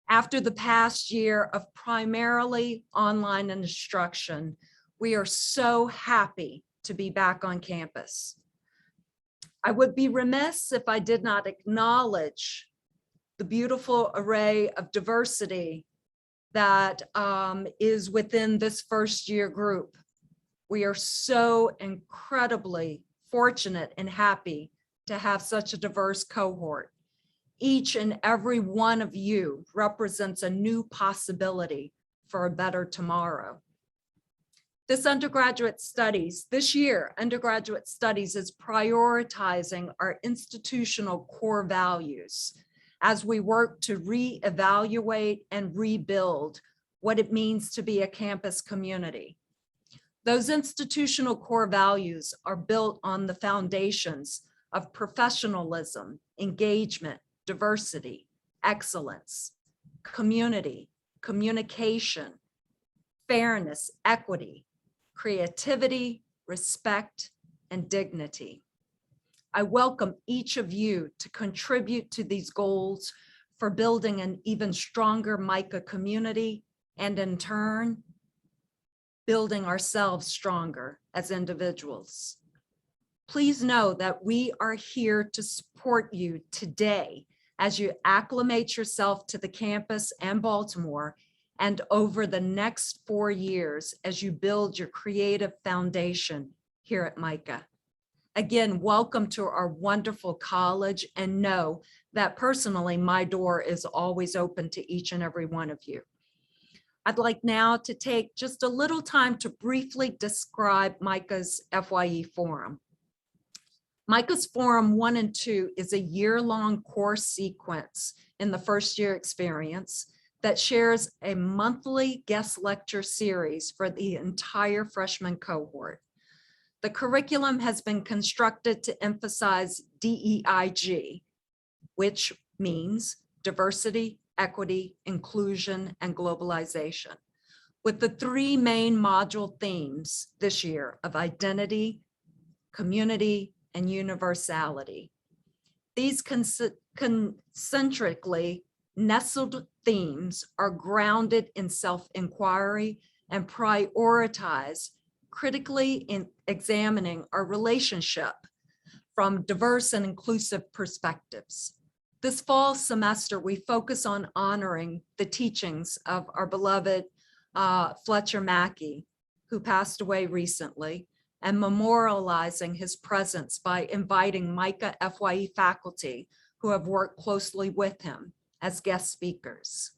After the past year of primarily online instruction, we are so happy to be back on campus. I would be remiss if I did not acknowledge the beautiful array of diversity that is within this first year group. We are so incredibly fortunate and happy to have such a diverse cohort. Each and every one of you represents a new possibility for a better tomorrow. This year, undergraduate studies is prioritizing our institutional core values as we work to reevaluate and rebuild what it means to be a campus community. Those institutional core values are built on the foundations of professionalism, engagement, diversity, excellence, community, communication, fairness, equity, creativity, respect, and dignity. I welcome each of you to contribute to these goals for building an even stronger MICA community, and in turn, building ourselves stronger as individuals. Please know that we are here to support you today as you acclimate yourself to the campus and Baltimore, and over the next 4 years as you build your creative foundation here at MICA. Again, welcome to our wonderful college, and know that personally, my door is always open to each and every one of you. I'd like now to take just a little time to briefly describe MICA's FYE Forum. MICA's Forum 1 and 2 is a year-long course sequence in the first year experience that shares a monthly guest lecture series for the entire freshman cohort. The curriculum has been constructed to emphasize DEIG, which means diversity, equity, inclusion, and globalization, with the 3 main module themes this year of identity, community, and universality. These concentrically nestled themes are grounded in self-inquiry and prioritize critically in examining our relationship from diverse and inclusive perspectives. This fall semester, we focus on honoring the teachings of our beloved Fletcher Mackey, who passed away recently, and memorializing his presence by inviting MICA FYE faculty who have worked closely with him as guest speakers.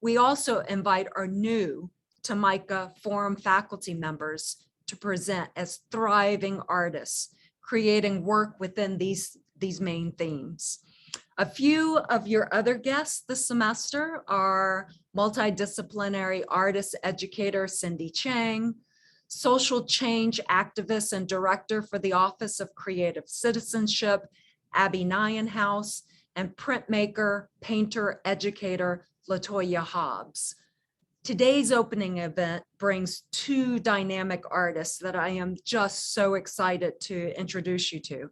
We also invite our new to MICA Forum faculty members to present as thriving artists, creating work within these main themes. A few of your other guests this semester are multidisciplinary artist educator Cindy Chang, social change activist and director for the Office of Creative Citizenship, Abby Nienhouse, and printmaker, painter, educator, Latoya Hobbs. Today's opening event brings 2 dynamic artists that I am just so excited to introduce you to.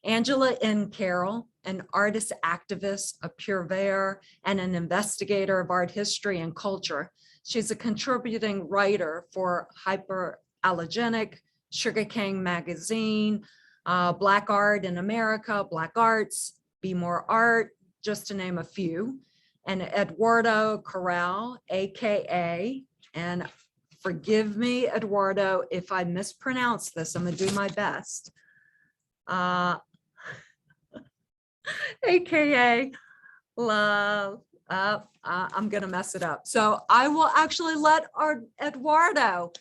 Angela N. Carroll, an artist activist, a purveyor, and an investigator of art history and culture. She's a contributing writer for Hyperallergic, Sugarcane Magazine, Black Art in America, Black Arts, BmoreArt, just to name a few. And Eduardo Corral, AKA, and forgive me, Eduardo, if I mispronounce this, I'm gonna do my best. AKA love. I'm gonna mess it up. So I will actually let our Eduardo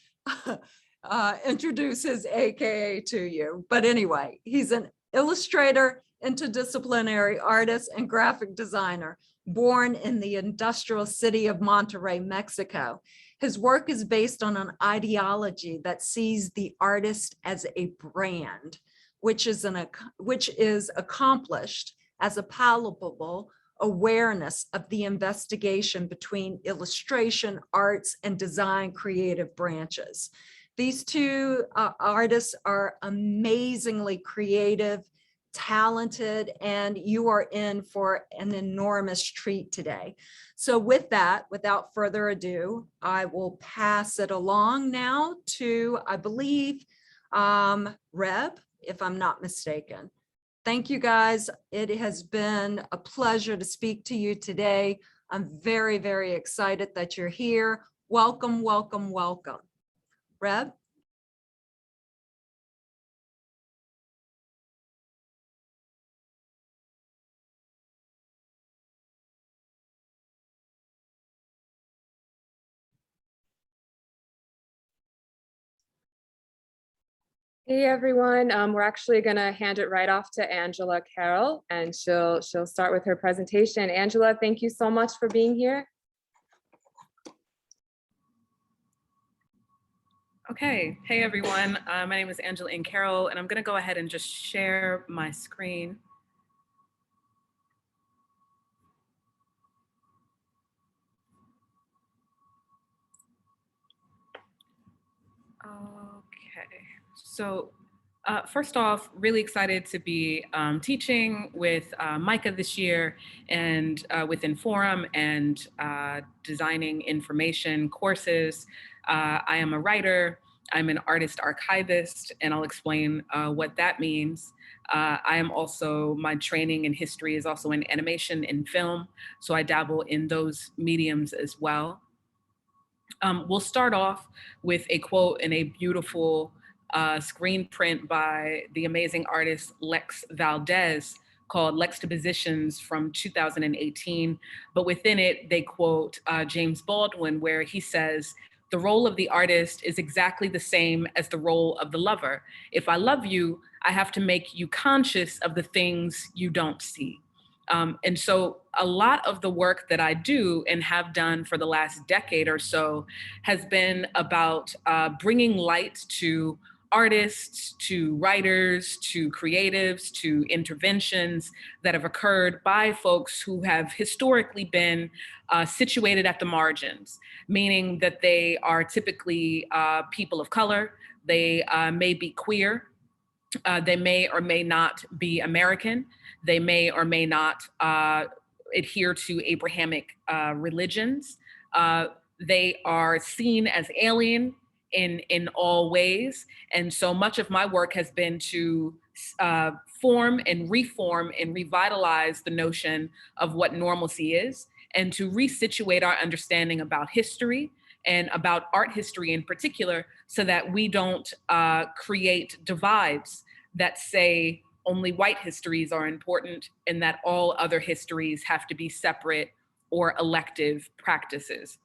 introduce his AKA to you. But anyway, he's an illustrator, interdisciplinary artist, and graphic designer, born in the industrial city of Monterrey, Mexico. His work is based on an ideology that sees the artist as a brand, which is accomplished as a palpable awareness of the investigation between illustration, arts, and design creative branches. These 2 artists are amazingly creative, talented, and you are in for an enormous treat today. So with that, without further ado, I will pass it along now to, I believe, Reb, if I'm not mistaken. Thank you, guys. It has been a pleasure to speak to you today. I'm very, very excited that you're here. Welcome, welcome, welcome. Reb? Hey everyone, we're actually gonna hand it right off to Angela Carroll, and she'll start with her presentation. Angela, thank you so much for being here. Okay, hey everyone, my name is Angela N. Carroll, and I'm gonna go ahead and just share my screen. Okay, so first off, really excited to be teaching with MICA this year and with Inforum and designing information courses. I am a writer, I'm an artist-archivist, and I'll explain what that means. I am also, my training in history is also in animation and film, so I dabble in those mediums as well. We'll start off with a quote in a beautiful screen print by the amazing artist Lex Valdez called Lextapositions from 2018. But within it, they quote James Baldwin, where he says, "The role of the artist is exactly the same as the role of the lover. If I love you, I have to make you conscious of the things you don't see." And so a lot of the work that I do and have done for the last decade or so has been about bringing light to artists, to writers, to creatives, to interventions that have occurred by folks who have historically been situated at the margins, meaning that they are typically people of color, they may be queer, they may or may not be American. They may or may not adhere to Abrahamic religions. They are seen as alien in all ways. And so much of my work has been to form and reform and revitalize the notion of what normalcy is, and to resituate our understanding about history and about art history in particular, so that we don't create divides that say only white histories are important and that all other histories have to be separate or elective practices.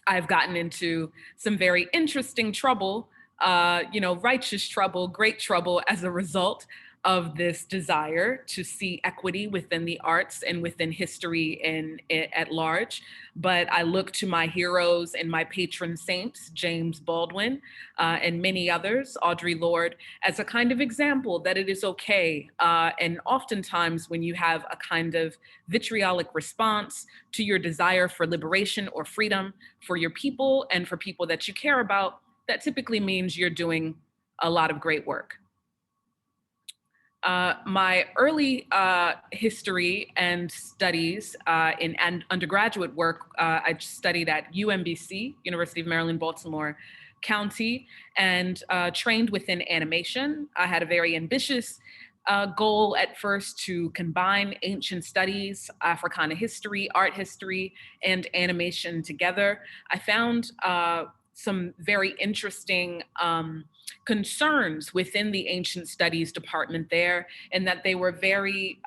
I've gotten into some very interesting trouble, righteous trouble, great trouble as a result of this desire to see equity within the arts and within history and at large. But I look to my heroes and my patron saints, James Baldwin and many others, Audre Lorde, as a kind of example that it is okay. And oftentimes when you have a kind of vitriolic response to your desire for liberation or freedom for your people and for people that you care about, that typically means you're doing a lot of great work. My early history and studies in undergraduate work, I studied at UMBC, University of Maryland, Baltimore County, and trained within animation. I had a very ambitious goal at first to combine ancient studies, Africana history, art history, and animation together. I found some very interesting concerns within the ancient studies department there, and that they were very,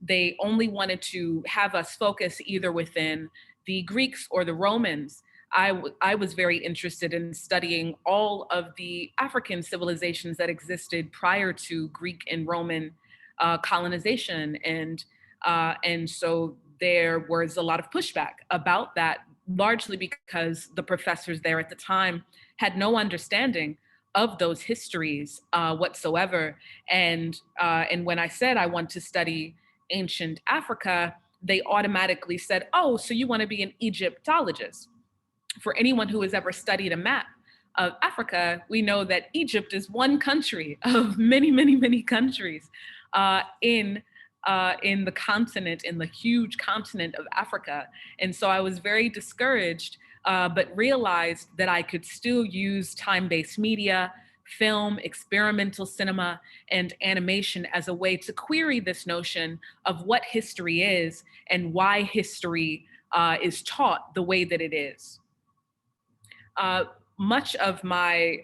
they only wanted to have us focus either within the Greeks or the Romans. I was very interested in studying all of the African civilizations that existed prior to Greek and Roman colonization. And so there was a lot of pushback about that, largely because the professors there at the time had no understanding of those histories whatsoever. And when I said I want to study ancient Africa, they automatically said, "Oh, so you want to be an Egyptologist?" For anyone who has ever studied a map of Africa, we know that Egypt is one country of many, many, many countries. in the continent, in the huge continent of Africa. And so I was very discouraged, but realized that I could still use time-based media, film, experimental cinema, and animation as a way to query this notion of what history is and why history is taught the way that it is. Much of my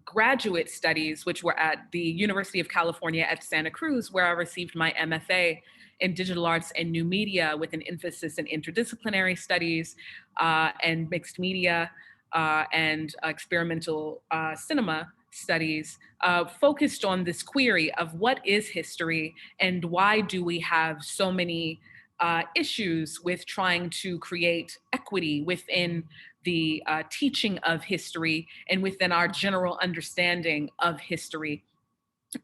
graduate studies, which were at the University of California at Santa Cruz, where I received my MFA in digital arts and new media with an emphasis in interdisciplinary studies and mixed media and experimental cinema studies, focused on this query of what is history and why do we have so many issues with trying to create equity within the teaching of history and within our general understanding of history.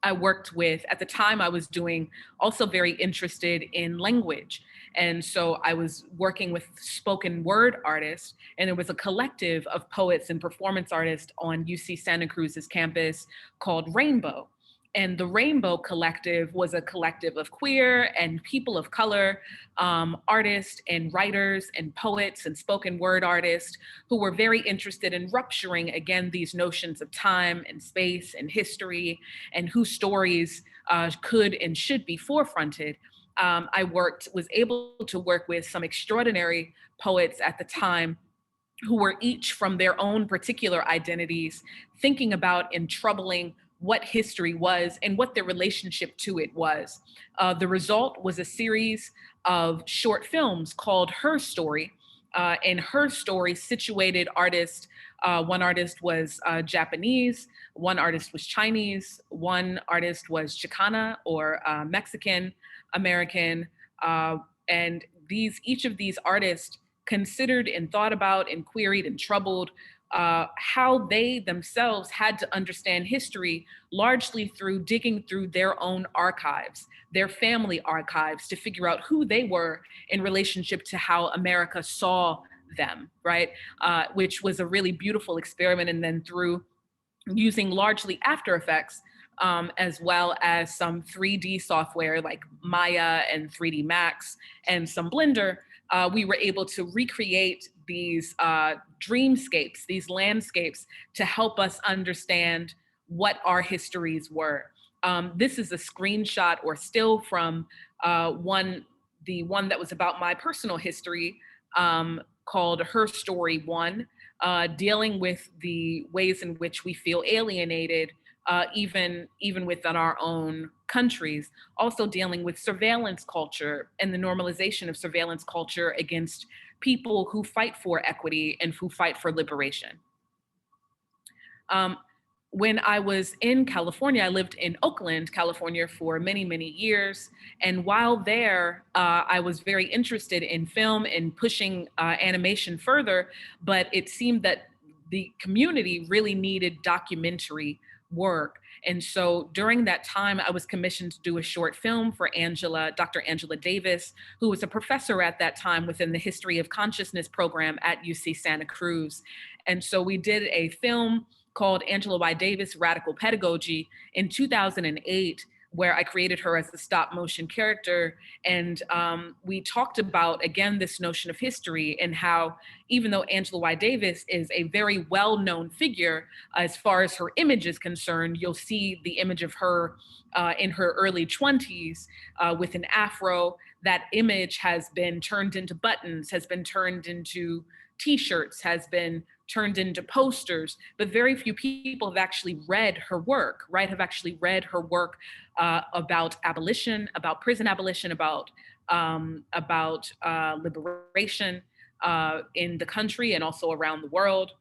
I worked with, at the time I was doing, also very interested in language. And so I was working with spoken word artists, and there was a collective of poets and performance artists on UC Santa Cruz's campus called Rainbow. And the Rainbow Collective was a collective of queer and people of color artists and writers and poets and spoken word artists who were very interested in rupturing, again, these notions of time and space and history and whose stories could and should be forefronted. I was able to work with some extraordinary poets at the time who were each from their own particular identities, thinking about and troubling what history was and what their relationship to it was. The result was a series of short films called Her Story. And Her Story situated artists. One artist was Japanese, one artist was Chinese, one artist was Chicana or Mexican American. And each of these artists considered and thought about and queried and troubled how they themselves had to understand history, largely through digging through their own archives, their family archives, to figure out who they were in relationship to how America saw them, right? Which was a really beautiful experiment. And then through using largely After Effects, as well as some 3D software like Maya and 3D Max and some Blender, we were able to recreate these dreamscapes, these landscapes, to help us understand what our histories were. This is a screenshot or still from the one that was about my personal history, called Her Story 1, dealing with the ways in which we feel alienated, even within our own countries, also dealing with surveillance culture and the normalization of surveillance culture against people who fight for equity and who fight for liberation. When I was in California, I lived in Oakland, California for many, many years. And while there, I was very interested in film and pushing animation further, but it seemed that the community really needed documentary work. And so during that time, I was commissioned to do a short film for Dr. Angela Davis, who was a professor at that time within the History of Consciousness program at UC Santa Cruz. And so we did a film called Angela Y. Davis, Radical Pedagogy in 2008, where I created her as a stop motion character. And we talked about, again, this notion of history and how, even though Angela Y. Davis is a very well-known figure, as far as her image is concerned, you'll see the image of her in her early 20s with an afro. That image has been turned into buttons, has been turned into T-shirts, has been turned into posters, but very few people have actually read her work, right? Have actually read her work about abolition, about prison abolition, about liberation in the country and also around the world.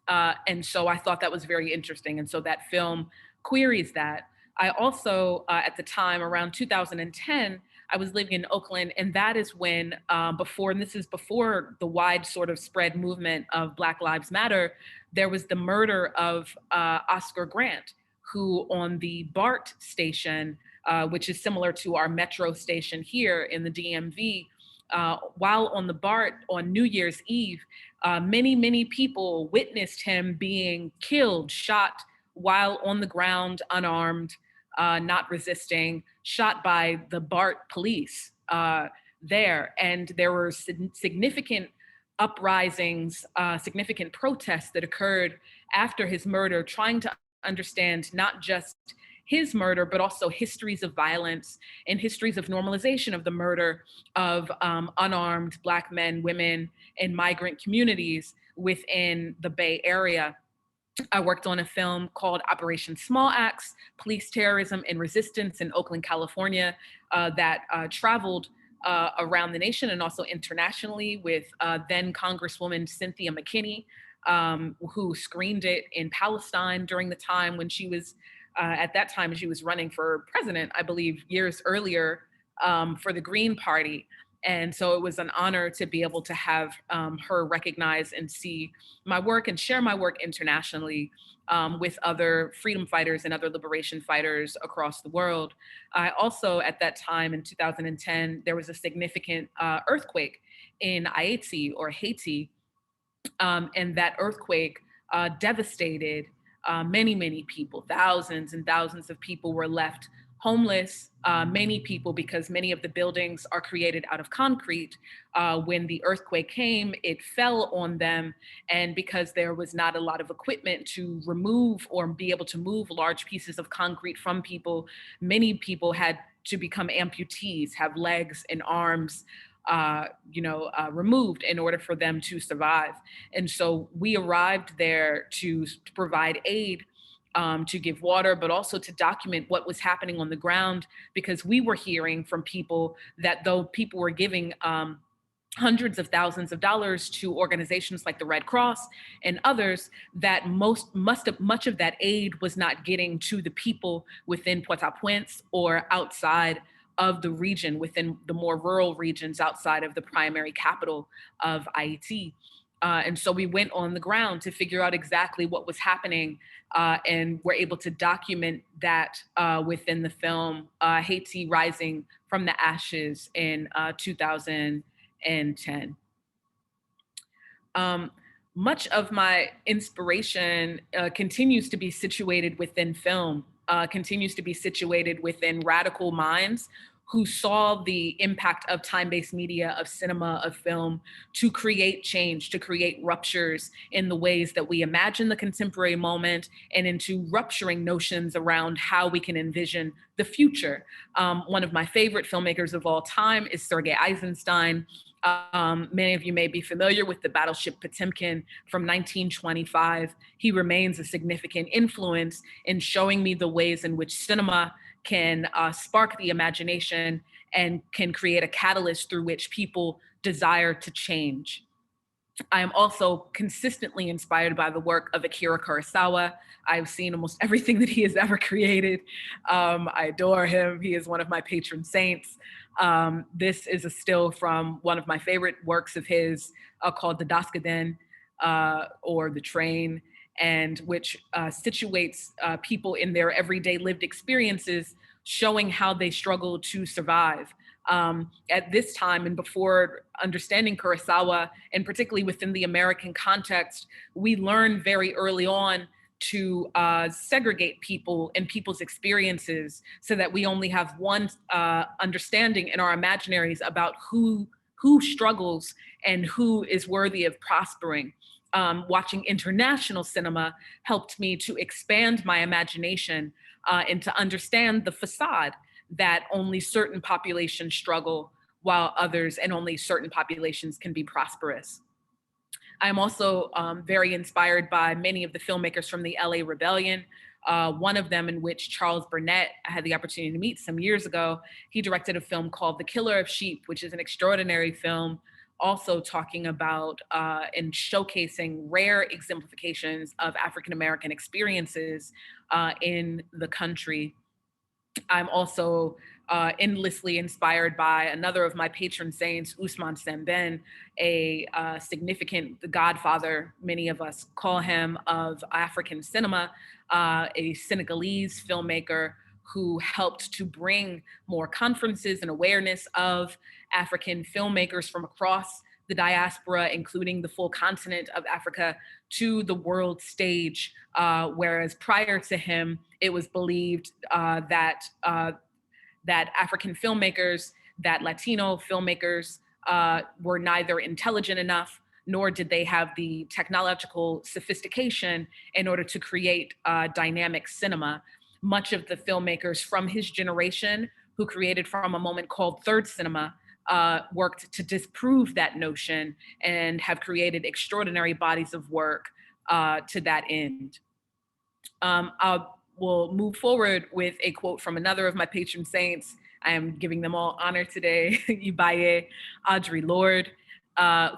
And so I thought that was very interesting. And so that film queries that. I also, at the time, around 2010, I was living in Oakland, and that is when, and this is before the wide sort of spread movement of Black Lives Matter, there was the murder of Oscar Grant, who on the BART station, which is similar to our metro station here in the DMV, while on the BART on New Year's Eve, many, many people witnessed him being killed, shot while on the ground, unarmed, not resisting, shot by the BART police there. And there were significant uprisings, significant protests that occurred after his murder, trying to understand not just his murder, but also histories of violence and histories of normalization of the murder of unarmed Black men, women, and migrant communities within the Bay Area. I worked on a film called Operation Small Axe, Police Terrorism and Resistance in Oakland, California, that traveled around the nation and also internationally with then Congresswoman Cynthia McKinney, who screened it in Palestine during the time when she was, at that time, she was running for president, I believe, years earlier for the Green Party. And so it was an honor to be able to have her recognize and see my work and share my work internationally with other freedom fighters and other liberation fighters across the world. I also, at that time in 2010, there was a significant earthquake in Haiti, and that earthquake devastated many, many people. Thousands and thousands of people were left homeless, many people, because many of the buildings are created out of concrete. When the earthquake came, it fell on them. And because there was not a lot of equipment to remove or be able to move large pieces of concrete from people, many people had to become amputees, have legs and arms removed in order for them to survive. And so we arrived there to provide aid, to give water, but also to document what was happening on the ground, because we were hearing from people that though people were giving hundreds of thousands of dollars to organizations like the Red Cross and others, that much of that aid was not getting to the people within Port-au-Prince or outside of the region, within the more rural regions outside of the primary capital of Haiti. And so we went on the ground to figure out exactly what was happening, and were able to document that within the film Haiti Rising from the Ashes in 2010. Much of my inspiration continues to be situated within film, continues to be situated within radical minds who saw the impact of time-based media, of cinema, of film, to create change, to create ruptures in the ways that we imagine the contemporary moment, and into rupturing notions around how we can envision the future. One of my favorite filmmakers of all time is Sergei Eisenstein. Many of you may be familiar with the battleship Potemkin from 1925. He remains a significant influence in showing me the ways in which cinema can spark the imagination and can create a catalyst through which people desire to change. I am also consistently inspired by the work of Akira Kurosawa. I've seen almost everything that he has ever created. I adore him. He is one of my patron saints. This is a still from one of my favorite works of his called the Daskaden, or The Train, and which situates people in their everyday lived experiences, showing how they struggle to survive. At this time and before understanding Kurosawa, and particularly within the American context, we learned very early on to segregate people and people's experiences so that we only have one understanding in our imaginaries about who struggles and who is worthy of prospering. Watching international cinema helped me to expand my imagination and to understand the facade that only certain populations struggle while others, and only certain populations, can be prosperous. I'm also very inspired by many of the filmmakers from the LA Rebellion. One of them, in which Charles Burnett, I had the opportunity to meet some years ago. He directed a film called The Killer of Sheep, which is an extraordinary film, also talking about and showcasing rare exemplifications of African-American experiences in the country. I'm also endlessly inspired by another of my patron saints, Ousmane Sembène, a significant godfather, many of us call him, of African cinema, a Senegalese filmmaker who helped to bring more conferences and awareness of African filmmakers from across the diaspora, including the full continent of Africa, to the world stage. Whereas prior to him, it was believed that that African filmmakers, that Latino filmmakers were neither intelligent enough, nor did they have the technological sophistication in order to create dynamic cinema. Much of the filmmakers from his generation who created from a moment called third cinema worked to disprove that notion and have created extraordinary bodies of work to that end. I will move forward with a quote from another of my patron saints. I am giving them all honor today, Ibaye Audre Lorde,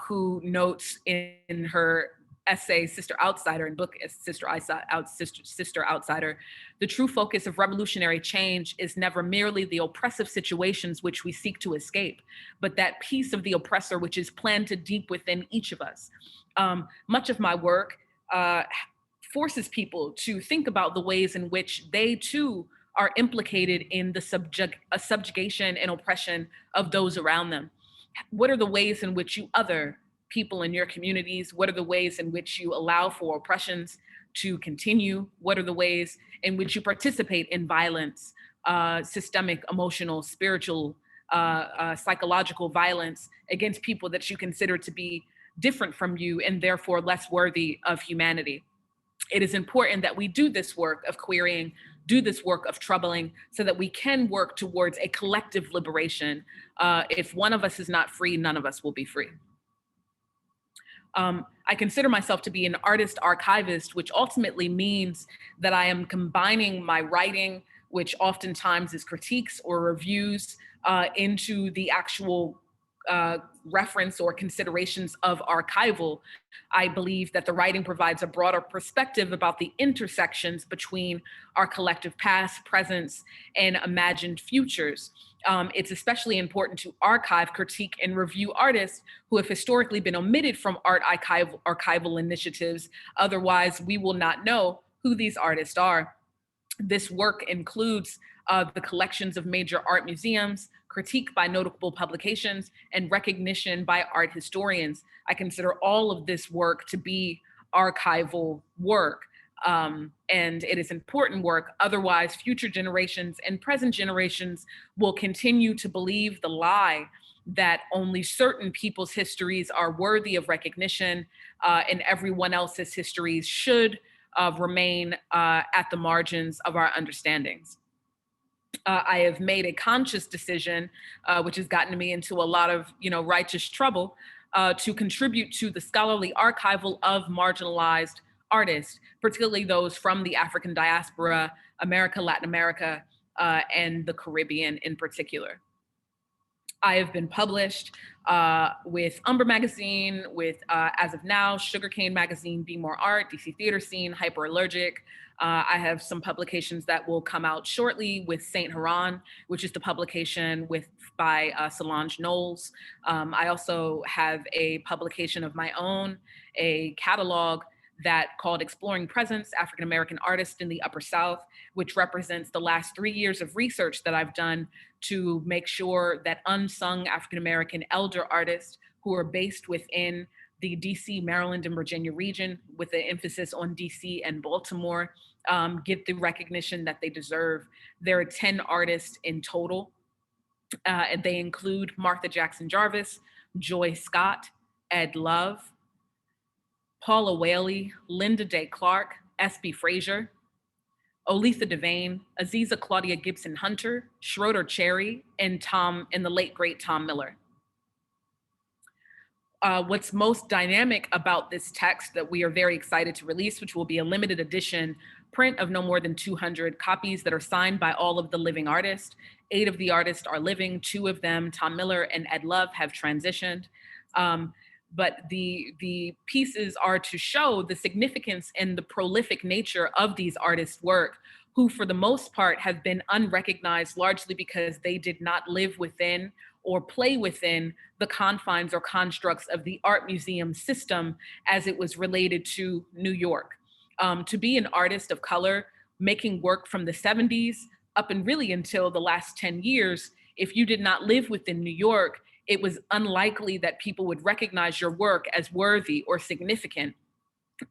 who notes in her essay, Sister Outsider, and book Sister Outsider, the true focus of revolutionary change is never merely the oppressive situations which we seek to escape, but that piece of the oppressor which is planted deep within each of us. Much of my work forces people to think about the ways in which they too are implicated in the subjugation and oppression of those around them. What are the ways in which you other people in your communities? What are the ways in which you allow for oppressions to continue? What are the ways in which you participate in violence, systemic, emotional, spiritual, psychological violence against people that you consider to be different from you and therefore less worthy of humanity? It is important that we do this work of querying, do this work of troubling, so that we can work towards a collective liberation. If one of us is not free, none of us will be free. I consider myself to be an artist-archivist, which ultimately means that I am combining my writing, which oftentimes is critiques or reviews, into the actual reference or considerations of archival. I believe that the writing provides a broader perspective about the intersections between our collective past, presence, and imagined futures. It's especially important to archive, critique, and review artists who have historically been omitted from art archival initiatives. Otherwise, we will not know who these artists are. This work includes the collections of major art museums, critique by notable publications, and recognition by art historians. I consider all of this work to be archival work. And it is important work. Otherwise, future generations and present generations will continue to believe the lie that only certain people's histories are worthy of recognition, and everyone else's histories should remain at the margins of our understandings. I have made a conscious decision, which has gotten me into a lot of, righteous trouble, to contribute to the scholarly archival of marginalized artists, particularly those from the African diaspora, America, Latin America, and the Caribbean in particular. I have been published with Magazine, with, as of now, Sugarcane Magazine, BmoreArt, DC Theater Scene, Hyperallergic. I have some publications that will come out shortly with Saint Haran, which is the publication by Solange Knowles. I also have a publication of my own, a catalog called Exploring Presence, African American Artists in the Upper South, which represents the last 3 years of research that I've done to make sure that unsung African American elder artists who are based within the DC, Maryland, and Virginia region, with the emphasis on DC and Baltimore, get the recognition that they deserve. There are 10 artists in total. And they include Martha Jackson Jarvis, Joy Scott, Ed Love, Paula Whaley, Linda Day Clark, S.B. Frazier, Olitha Devane, Aziza Claudia Gibson Hunter, Schroeder Cherry, and the late great Tom Miller. What's most dynamic about this text that we are very excited to release, which will be a limited edition print of no more than 200 copies that are signed by all of the living artists. 8 of the artists are living, 2 of them, Tom Miller and Ed Love, have transitioned. But the pieces are to show the significance and the prolific nature of these artists' work, who for the most part have been unrecognized largely because they did not live within or play within the confines or constructs of the art museum system as it was related to New York. To be an artist of color, making work from the 70s up and really until the last 10 years, if you did not live within New York, it was unlikely that people would recognize your work as worthy or significant.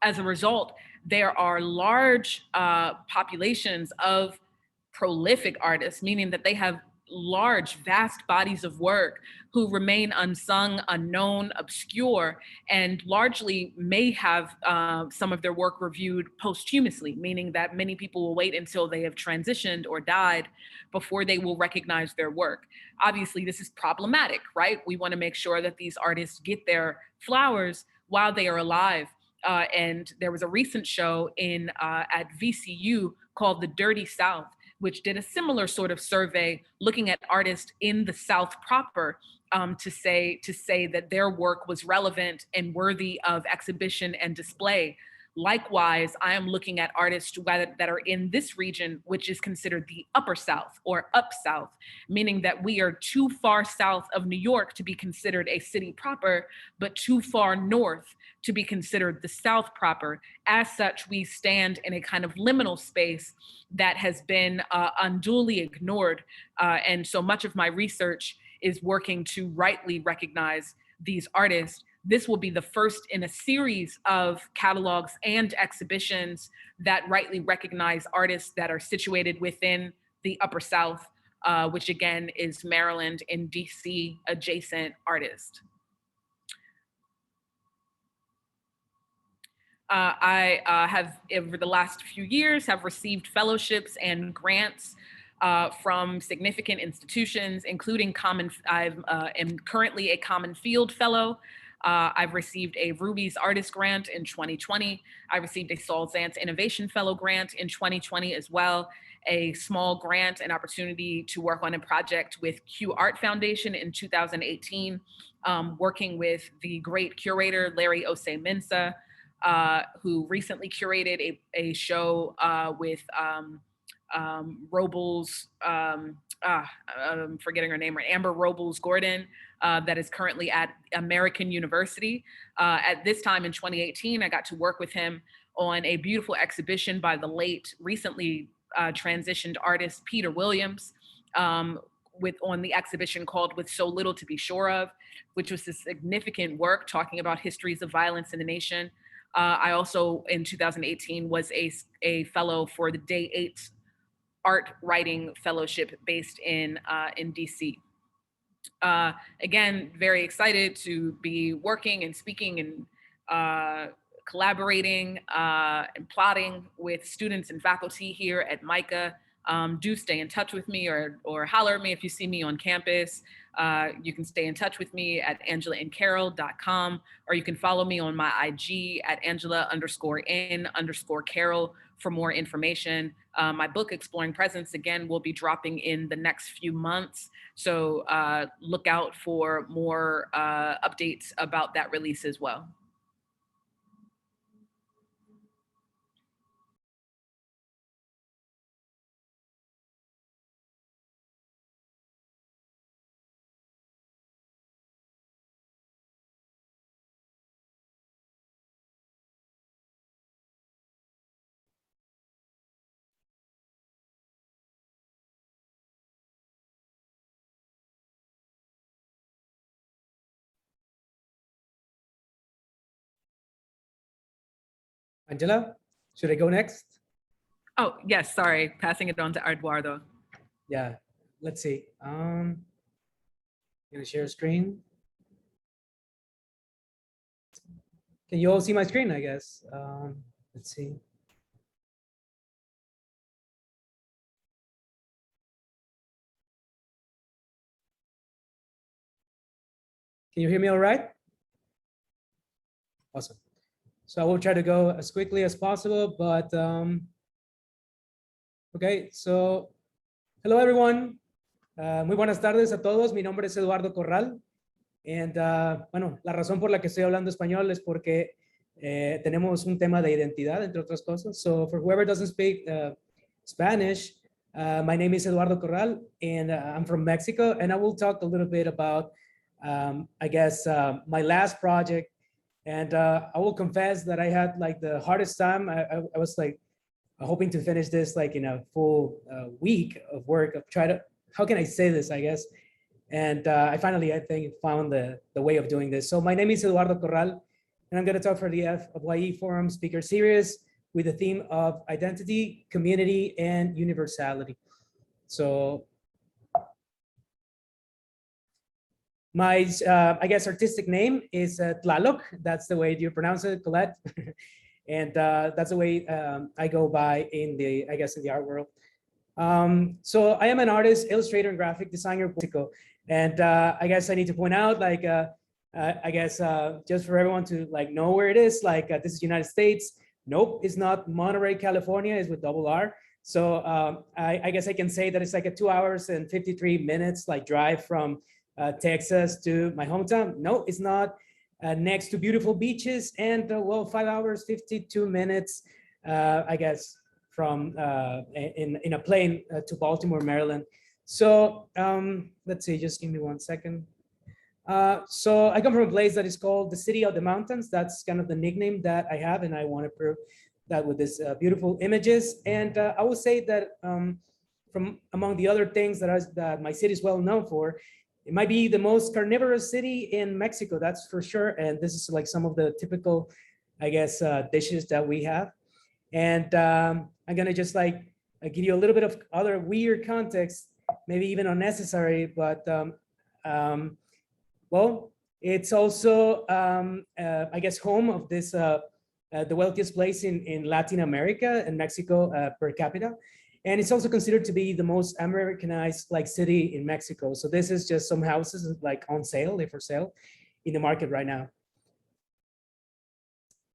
As a result, there are large populations of prolific artists, meaning that they have large, vast bodies of work who remain unsung, unknown, obscure, and largely may have some of their work reviewed posthumously, meaning that many people will wait until they have transitioned or died before they will recognize their work. Obviously, this is problematic, right? We want to make sure that these artists get their flowers while they are alive. And there was a recent show at VCU called The Dirty South, which did a similar sort of survey looking at artists in the South proper, to say that their work was relevant and worthy of exhibition and display. Likewise, I am looking at artists that are in this region, which is considered the Upper South or Up South, meaning that we are too far south of New York to be considered a city proper, but too far north to be considered the South proper. As such, we stand in a kind of liminal space that has been unduly ignored. And so much of my research is working to rightly recognize these artists. This will be the first in a series of catalogs and exhibitions that rightly recognize artists that are situated within the Upper South, which again is Maryland and DC adjacent artists. I have, over the last few years, have received fellowships and grants from significant institutions, including I am currently a Common Field Fellow. I've received a Ruby's Artist Grant in 2020. I received a Saul Zantz Innovation Fellow Grant in 2020 as well, a small grant and opportunity to work on a project with Q Art Foundation in 2018, working with the great curator, Larry Osei-Mensah, who recently curated a show with Robles, I'm forgetting her name, right? Amber Robles Gordon, that is currently at American University. At this time in 2018, I got to work with him on a beautiful exhibition by the late, recently transitioned artist Peter Williams, on the exhibition called With So Little to Be Sure Of, which was a significant work talking about histories of violence in the nation. I also, in 2018, was a fellow for the Day 8 Art Writing Fellowship based in DC. Again, very excited to be working and speaking and collaborating and plotting with students and faculty here at MICA. Do stay in touch with me or holler at me if you see me on campus. You can stay in touch with me at angelaandcarroll.com, or you can follow me on my IG at Angela_N_Carroll for more information. My book, Exploring Presence, again, will be dropping in the next few months. So look out for more updates about that release as well. Angela, should I go next? Oh, yes, sorry, passing it on to Eduardo. Yeah, let's see. Gonna share screen. Can you all see my screen, I guess? Let's see. Can you hear me all right? Awesome. So I will try to go as quickly as possible, but okay, so hello everyone. Muy buenas tardes a todos. Mi nombre es Eduardo Corral. And bueno, la razón por la que estoy hablando español es porque tenemos un tema de identidad, entre otras cosas. So for whoever doesn't speak Spanish, my name is Eduardo Corral, and I'm from Mexico, and I will talk a little bit about, I guess, my last project. And I will confess that I had like the hardest time. I was like hoping to finish this like in a full week of work of how can I say this, I guess. And I finally, I think, found the way of doing this. So my name is Eduardo Corral, and I'm going to talk for the FYE Forum Speaker Series with the theme of identity, community, and universality. So My, I guess, artistic name is TLaloC. That's the way you pronounce it, Colette. And that's the way I go by in the, I guess, in the art world. So I am an artist, illustrator, and graphic designer. And I guess I need to point out, like, I guess, just for everyone to like know where it is, like this is United States. Nope, it's not Monterey, California, it's with double R. So I guess I can say that it's like a 2 hours and 53 minutes like drive from Texas to my hometown. No, it's not. Next to beautiful beaches and well, 5 hours, 52 minutes, I guess, from in a plane to Baltimore, Maryland. So let's see, just give me 1 second. So I come from a place that is called the City of the Mountains. That's kind of the nickname that I have, and I want to prove that with these beautiful images. And I will say that from among the other things that my city is well known for, it might be the most carnivorous city in Mexico, that's for sure. And this is like some of the typical, I guess, dishes that we have. And I'm gonna just like give you a little bit of other weird context, maybe even unnecessary, but well, it's also, I guess, home of this, the wealthiest place in Latin America and Mexico per capita. And it's also considered to be the most Americanized like city in Mexico. So this is just some houses like on sale, they're for sale in the market right now.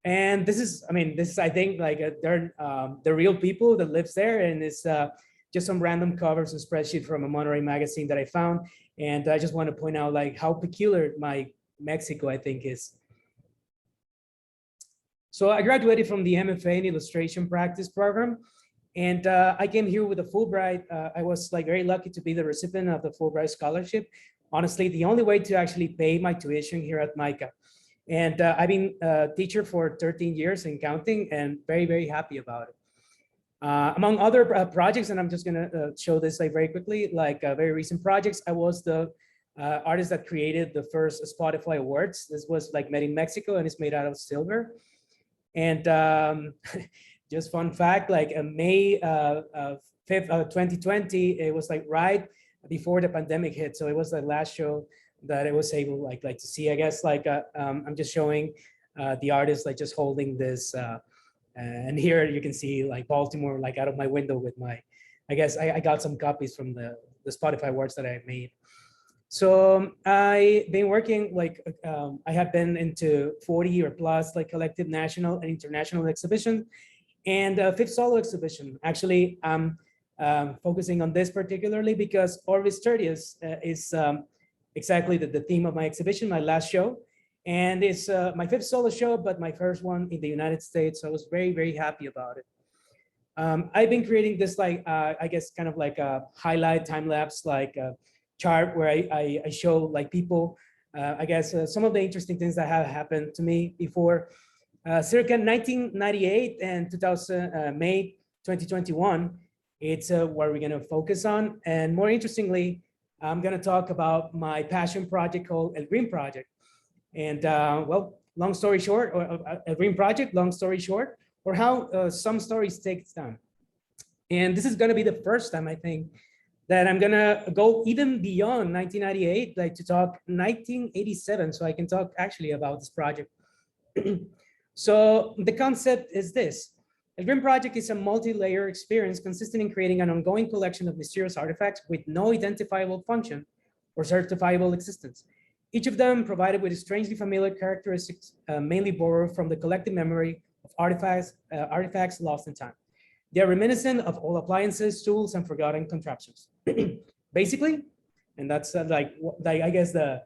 And this is, I mean, this is, I think, like they're the real people that lives there, and it's just some random covers and spreadsheet from a Monterey magazine that I found. And I just want to point out like how peculiar my Mexico, I think, is. So I graduated from the MFA in illustration practice program. And I came here with a Fulbright. I was like very lucky to be the recipient of the Fulbright scholarship. Honestly, the only way to actually pay my tuition here at MICA. And I've been a teacher for 13 years and counting, and very, very happy about it. Among other projects, and I'm just gonna show this like very quickly, like very recent projects, I was the artist that created the first Spotify awards. This was like made in Mexico, and it's made out of silver. And just fun fact, like May 5th, 2020, it was like right before the pandemic hit. So it was the last show that I was able like to see, I guess, like I'm just showing the artist like just holding this. And here you can see like Baltimore, like out of my window with my, I guess I got some copies from the Spotify awards that I made. So I've been working like, I have been into 40 or plus like collective national and international exhibition and fifth solo exhibition. Actually, I'm focusing on this particularly because Orbis Tertius is exactly the theme of my exhibition, my last show. And it's my fifth solo show, but my first one in the United States. So I was very, very happy about it. I've been creating this like, I guess, kind of like a highlight time-lapse like chart where I show like people, I guess, some of the interesting things that have happened to me before. Circa 1998 and 2000, May 2021, it's what we're going to focus on. And more interestingly, I'm going to talk about my passion project called El Green Project. And well, long story short, or a green project, long story short, or how some stories take time. And this is going to be the first time, I think, that I'm going to go even beyond 1998, like to talk 1987. So I can talk actually about this project. So the concept is this. El Green Project is a multi-layer experience consisting in creating an ongoing collection of mysterious artifacts with no identifiable function or certifiable existence. Each of them provided with strangely familiar characteristics, mainly borrowed from the collective memory of artifacts lost in time. They are reminiscent of old appliances, tools, and forgotten contraptions. Basically, and that's like I guess the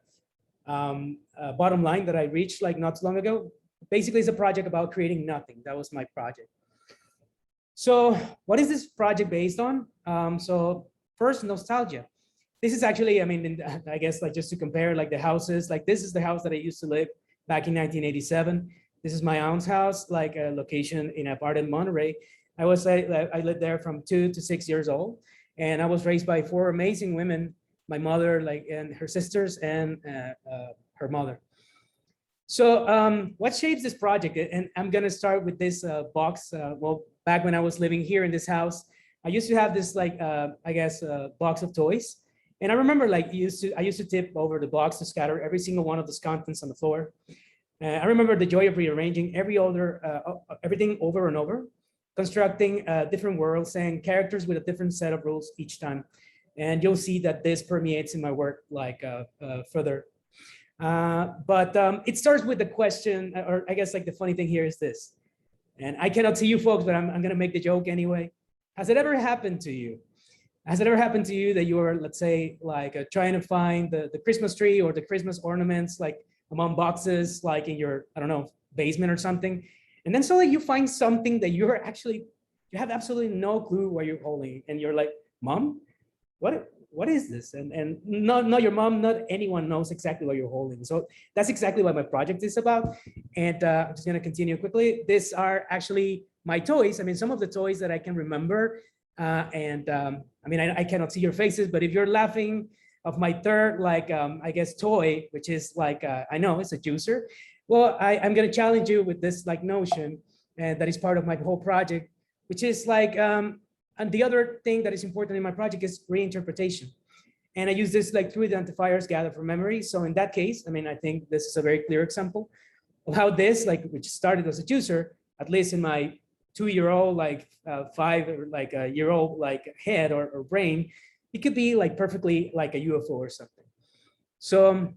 bottom line that I reached like not too long ago. Basically, it's a project about creating nothing. That was my project. So what is this project based on? So first, nostalgia. This is actually, I mean, I guess like just to compare like the houses, like this is the house that I used to live back in 1987. This is my aunt's house, like a location in a part in Monterey. I lived there from 2 to 6 years old, and I was raised by 4 amazing women, my mother, like, and her sisters, and her mother. So what shapes this project? And I'm gonna start with this box. Well, back when I was living here in this house, I used to have this like, I guess, box of toys. And I remember like I used to tip over the box to scatter every single one of those contents on the floor. I remember the joy of rearranging everything over and over, constructing different worlds and characters with a different set of rules each time. And you'll see that this permeates in my work like further. But it starts with the question, or I guess like the funny thing here is this, and I cannot see you folks, but I'm gonna make the joke anyway. Has it ever happened to you? Has it ever happened to you that you are, let's say, like trying to find the Christmas tree or the Christmas ornaments, like among boxes, like in your, I don't know, basement or something. And then suddenly you find something that you have absolutely no clue what you're holding. And you're like, Mom, what is this? And not your mom, not anyone knows exactly what you're holding. So that's exactly what my project is about. And I'm just gonna continue quickly. These are actually my toys. I mean, some of the toys that I can remember. I mean, I cannot see your faces, but if you're laughing of my third, like, I guess, toy, which is like, I know it's a juicer. Well, I'm going to challenge you with this like notion, and that is part of my whole project, which is like, and the other thing that is important in my project is reinterpretation. And I use this like through identifiers gathered from memory. So in that case, I mean, I think this is a very clear example of how this, like, which started as a juicer, at least in my 2-year-old, like 5 or like a year-old, like head or brain, it could be like perfectly like a UFO or something. So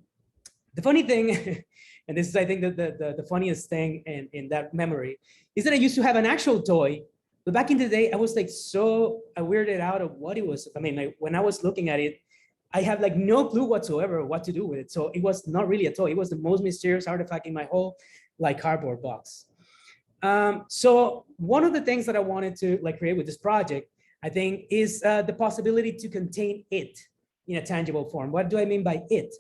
the funny thing, and this is, I think, the funniest thing in that memory, is that I used to have an actual toy, but back in the day, I was like so weirded out of what it was. I mean, like, when I was looking at it, I had like no clue whatsoever what to do with it. So it was not really a toy. It was the most mysterious artifact in my whole like cardboard box. So one of the things that I wanted to like create with this project, I think, is the possibility to contain it in a tangible form. What do I mean by it?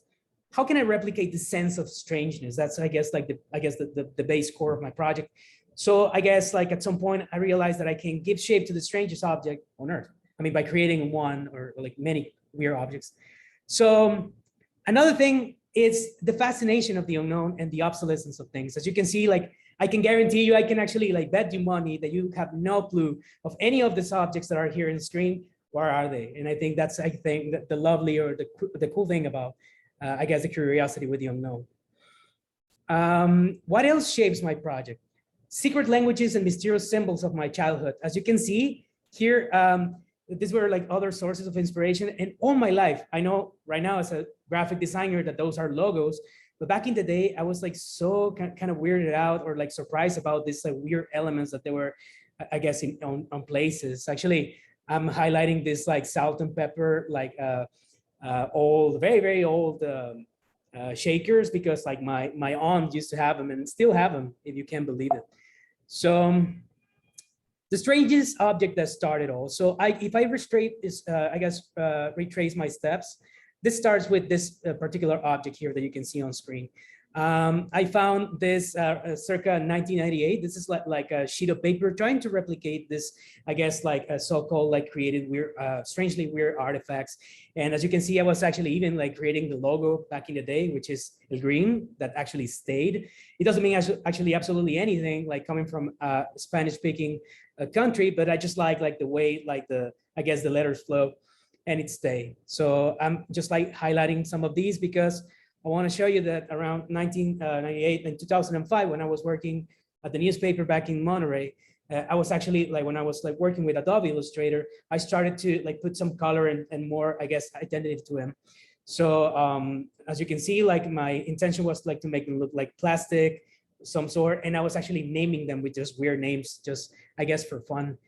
How can I replicate the sense of strangeness? That's, I guess, like the base core of my project. So I guess like at some point I realized that I can give shape to the strangest object on Earth. I mean, by creating one or like many weird objects. So another thing is the fascination of the unknown and the obsolescence of things. As you can see, like, I can guarantee you, I can actually like bet you money that you have no clue of any of these objects that are here on the screen. Where are they? And I think that's, I think, the lovely or the cool thing about, I guess, the curiosity with the unknown. What else shapes my project? Secret languages and mysterious symbols of my childhood. As you can see here, these were like other sources of inspiration. And all my life, I know right now as a graphic designer that those are logos. But back in the day, I was like so kind of weirded out or like surprised about these like weird elements that they were, I guess, on places. Actually, I'm highlighting this like salt and pepper, like old, very, very old shakers, because like my aunt used to have them and still have them, if you can believe it. So the strangest object that started all. So if I retrace my steps, this starts with this particular object here that you can see on screen. I found this circa 1998. This is like a sheet of paper trying to replicate this, I guess, like a so-called like created weird, strangely weird artifacts. And as you can see, I was actually even like creating the logo back in the day, which is el green, that actually stayed. It doesn't mean actually absolutely anything, like coming from a Spanish-speaking country, but I just like the way like I guess the letters flow, and it stayed. So I'm just like highlighting some of these because I want to show you that around 1998 and 2005, when I was working at the newspaper back in Monterey, I was actually like, when I was like working with Adobe Illustrator, I started to like put some color and more, I guess, identity to them. So as you can see, like my intention was like to make them look like plastic, some sort, and I was actually naming them with just weird names, just I guess for fun.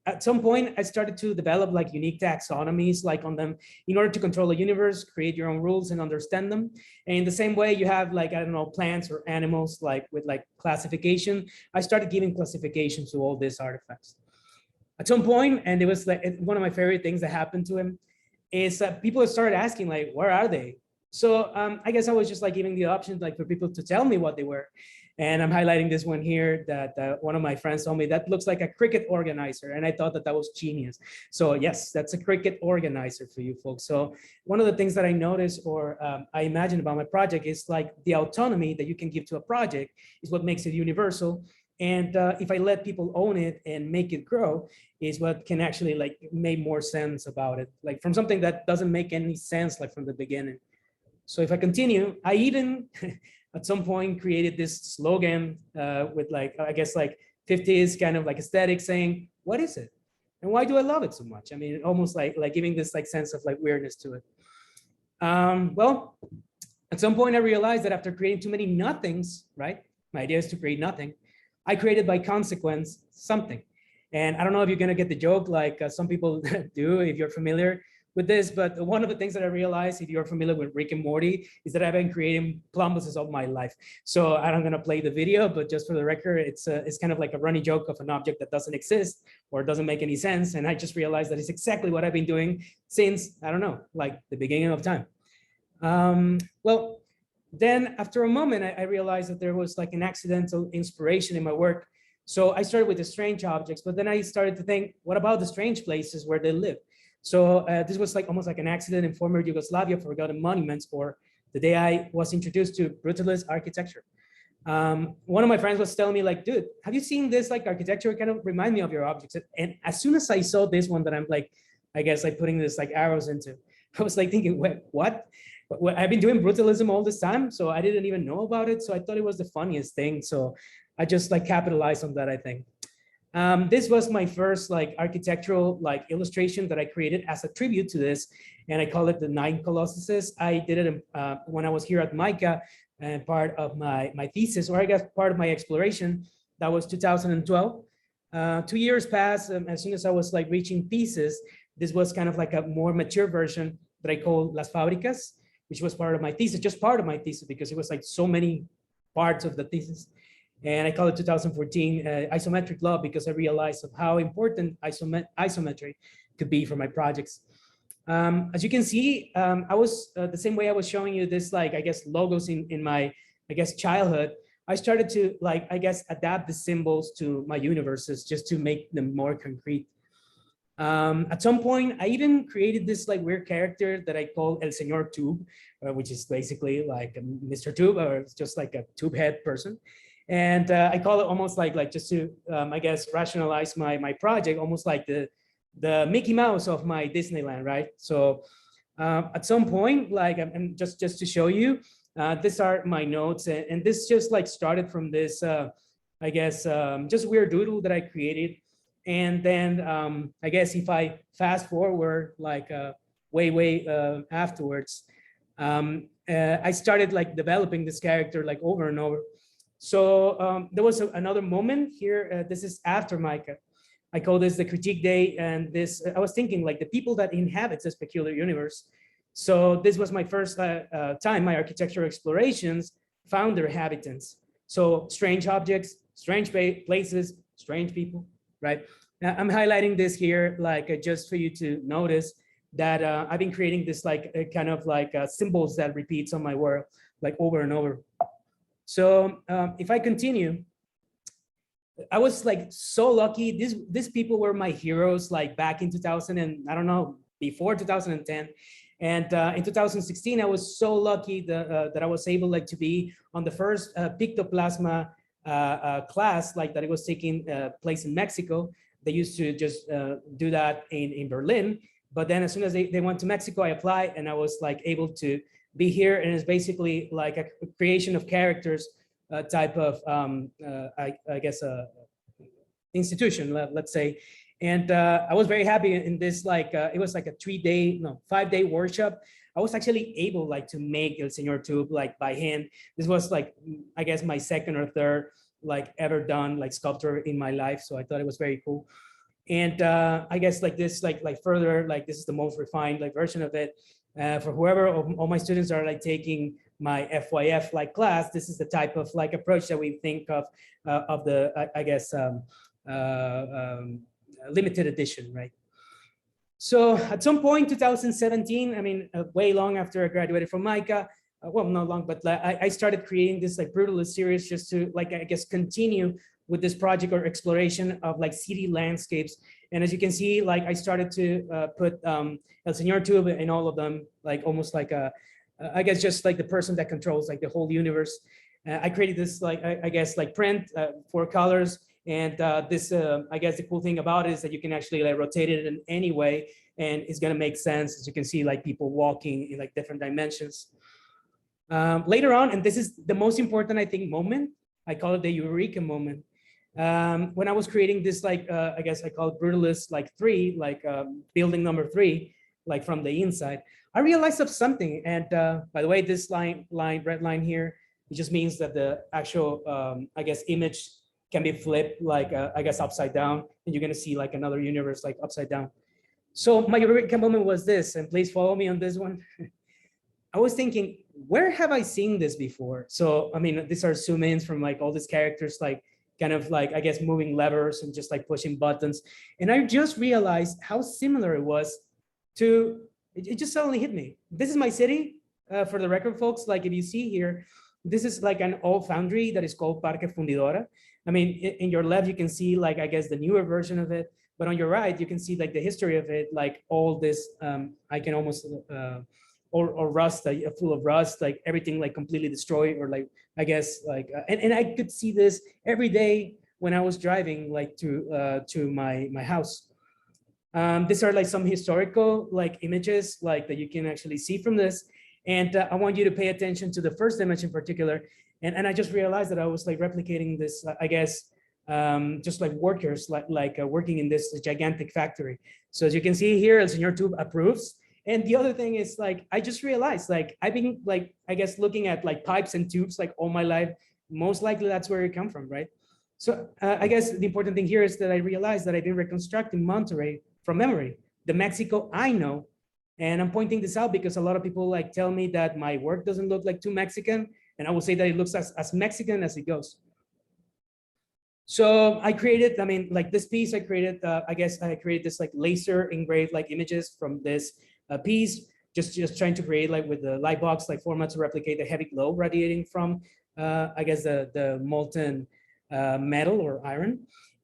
At some point, I started to develop like unique taxonomies like on them in order to control the universe, create your own rules and understand them. And in the same way you have like, I don't know, plants or animals like with like classification, I started giving classifications to all these artifacts. At some point, and it was like one of my favorite things that happened to him, is that people started asking like, where are they? So I guess I was just like giving the option like for people to tell me what they were. And I'm highlighting this one here that one of my friends told me that looks like a cricket organizer. And I thought that was genius. So yes, that's a cricket organizer for you folks. So one of the things that I noticed or I imagine about my project is like the autonomy that you can give to a project is what makes it universal. And if I let people own it and make it grow, is what can actually like make more sense about it, like from something that doesn't make any sense like from the beginning. So if I continue, I even at some point created this slogan with like, I guess like 50s kind of like aesthetic saying, what is it? And why do I love it so much? I mean, almost like giving this like sense of like weirdness to it. Well, at some point I realized that after creating too many nothings, right? My idea is to create nothing. I created by consequence something. And I don't know if you're gonna get the joke like some people do if you're familiar with this, but one of the things that I realized, if you're familiar with Rick and Morty, is that I've been creating plumbuses all my life. So I'm gonna play the video, but just for the record, it's kind of like a running joke of an object that doesn't exist or doesn't make any sense. And I just realized that it's exactly what I've been doing since, I don't know, like the beginning of time. Well, then after a moment, I realized that there was like an accidental inspiration in my work. So I started with the strange objects, but then I started to think, what about the strange places where they live? So this was like almost like an accident in former Yugoslavia, forgotten monuments, or the day I was introduced to brutalist architecture. One of my friends was telling me like, dude, have you seen this like architecture? It kind of remind me of your objects. And as soon as I saw this one that I'm like, I guess like putting this like arrows into, I was like thinking, wait, what? I've been doing brutalism all this time, so I didn't even know about it. So I thought it was the funniest thing. So I just like capitalized on that, I think. This was my first like architectural like illustration that I created as a tribute to this, and I call it the 9 Colossuses. I did it when I was here at MICA, and part of my thesis, or I guess part of my exploration. That was 2012. 2 years passed, as soon as I was like reaching thesis, this was kind of like a more mature version that I call Las Fábricas, which was part of my thesis, just part of my thesis, because it was like so many parts of the thesis. And I call it 2014 isometric law, because I realized of how important isometry could be for my projects. As you can see, I was the same way I was showing you this, like, I guess, logos in my, I guess, childhood. I started to, like, I guess, adapt the symbols to my universes just to make them more concrete. At some point, I even created this like weird character that I call El Señor Tube, which is basically like Mr. Tube, or it's just like a tube head person. And I call it almost like just to, I guess, rationalize my project, almost like the Mickey Mouse of my Disneyland, right? So at some point, like, and just to show you, these are my notes, and this just like started from this, I guess, just weird doodle that I created. And then I guess if I fast forward like way afterwards, I started like developing this character like over and over. So there was another moment here. This is after MICA. I call this the critique day. And this, I was thinking like the people that inhabit this peculiar universe. So this was my first time my architectural explorations found their habitants. So strange objects, strange places, strange people, right? Now I'm highlighting this here, like just for you to notice that I've been creating this like kind of like symbols that repeats on my work, like over and over. So if I continue, I was like so lucky. These people were my heroes, like back in 2000 and I don't know, before 2010. And in 2016, I was so lucky that I was able like to be on the first Pictoplasma class, like that it was taking place in Mexico. They used to just do that in Berlin. But then as soon as they went to Mexico, I applied and I was like able to be here. And it's basically like a creation of characters type of, I guess, institution, let's say. And I was very happy in this, like, it was like a 5-day workshop. I was actually able like to make El Señor Tube like by hand. This was like, I guess my second or third like ever done like sculpture in my life. So I thought it was very cool. And I guess like this, like further, like this is the most refined like version of it. For whoever all my students are like taking my FYF like class, this is the type of like approach that we think of the, I guess, limited edition, right? So at some point, 2017, I mean, way long after I graduated from MICA, well, not long, but I started creating this like brutalist series just to like, I guess, continue with this project or exploration of like city landscapes. And as you can see, like I started to put El Señor Tube in all of them, like almost like a, I guess just like the person that controls like the whole universe. I created this like, I guess like print, 4 colors. And this, I guess the cool thing about it is that you can actually like rotate it in any way and it's gonna make sense. As you can see, like people walking in like different dimensions. Later on, and this is the most important, I think, moment, I call it the Eureka moment. When I was creating this, like, I guess I call it brutalist, like 3, like building number 3, like from the inside, I realized of something. And by the way, this red line here, it just means that the actual, I guess, image can be flipped, like, I guess, upside down, and you're gonna see like another universe, like upside down. So my Eureka moment was this, and please follow me on this one. I was thinking, where have I seen this before? So, I mean, these are zoom ins from like all these characters, like kind of like, I guess, moving levers and just like pushing buttons. And I just realized how similar it was to, it just suddenly hit me. This is my city, for the record, folks. Like if you see here, this is like an old foundry that is called Parque Fundidora. I mean, in your left, you can see like, I guess, the newer version of it. But on your right, you can see like the history of it, like all this, I can almost, or rust, like full of rust, like everything like completely destroyed, or like, I guess, like, and I could see this every day when I was driving like to my house. These are like some historical like images like that you can actually see from this. And I want you to pay attention to the first image in particular. And I just realized that I was like replicating this, I guess, just like workers, like working in this gigantic factory. So as you can see here, El Señor Tube approves. And the other thing is like, I just realized like, I've been like, I guess, looking at like pipes and tubes like all my life. Most likely that's where it come from, right? So I guess the important thing here is that I realized that I've been reconstructing Monterrey from memory, the Mexico I know. And I'm pointing this out because a lot of people like tell me that my work doesn't look like too Mexican. And I will say that it looks as Mexican as it goes. So I created, I mean, like this piece I created, I guess I created this like laser engraved like images from this piece, just trying to create like with the light box like format to replicate the heavy glow radiating from, I guess, the molten metal or iron.